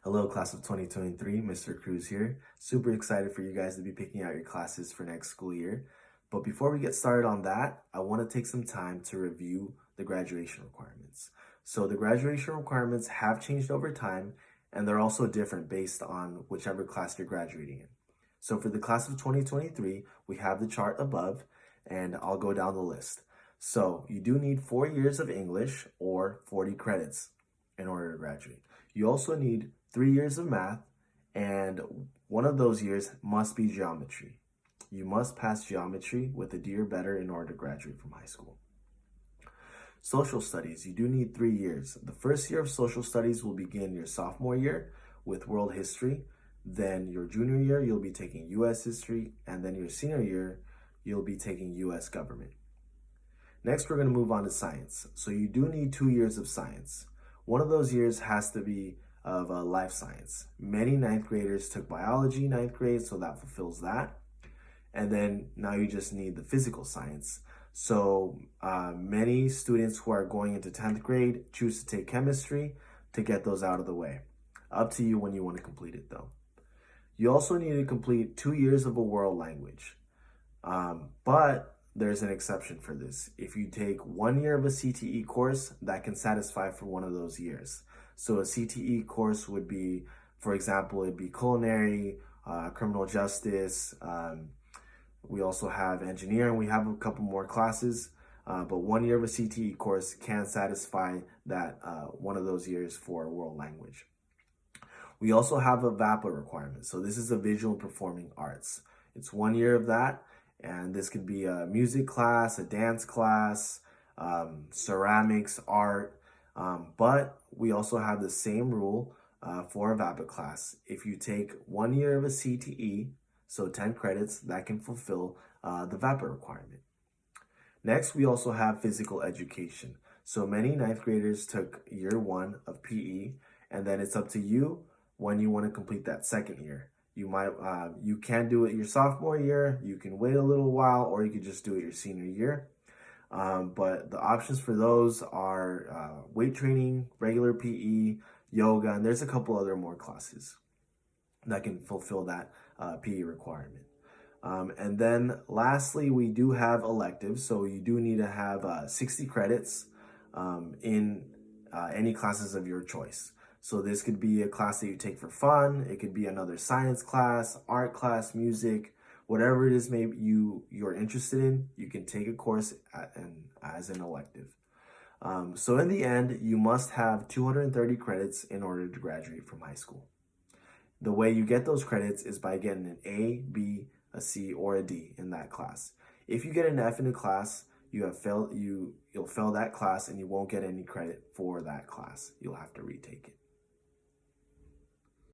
Hello, class of 2023, Mr. Cruz here. Super excited for you guys to be picking out your classes for next school year. But before we get started on that, I want to take some time to review the graduation requirements. So the graduation requirements have changed over time, and they're also different based on whichever class you're graduating in. So for the class of 2023, we have the chart above, and I'll go down the list. So you do need 4 years of English or 40 credits in order to graduate. You also need 3 years of math, and one of those years must be geometry. You must pass geometry with a D or better in order to graduate from high school. Social studies, you do need 3 years. The first year of social studies will begin your sophomore year with world history. Then your junior year, you'll be taking US history, and then your senior year, you'll be taking US government. Next, we're going to move on to science. So you do need 2 years of science. One of those years has to be of life science. Many ninth graders took biology ninth grade, so that fulfills that. And then now you just need the physical science. So many students who are going into 10th grade choose to take chemistry to get those out of the way. Up to you when you want to complete it though. You also need to complete 2 years of a world language. But there's an exception for this. If you take 1 year of a CTE course, that can satisfy for one of those years. So a CTE course would be, for example, it'd be culinary, criminal justice. We also have engineering. We have a couple more classes, but 1 year of a CTE course can satisfy that one of those years for world language. We also have a VAPA requirement. So this is a visual performing arts. It's 1 year of that. And this could be a music class, a dance class, ceramics, art. But we also have the same rule for a VAPA class. If you take 1 year of a CTE, so 10 credits, that can fulfill the VAPA requirement. Next, we also have physical education. So many ninth graders took year 1 of PE, and then it's up to you when you want to complete that second year. You can do it your sophomore year, you can wait a little while, or you could just do it your senior year. But the options for those are weight training, regular PE, yoga, and there's a couple other more classes that can fulfill that PE requirement. And then lastly, we do have electives. So you do need to have 60 credits in any classes of your choice. So this could be a class that you take for fun. It could be another science class, art class, music, whatever it is maybe you're interested in, you can take a course as an elective. So in the end, you must have 230 credits in order to graduate from high school. The way you get those credits is by getting an A, B, a C, or a D in that class. If you get an F in a class, you'll fail that class and you won't get any credit for that class. You'll have to retake it.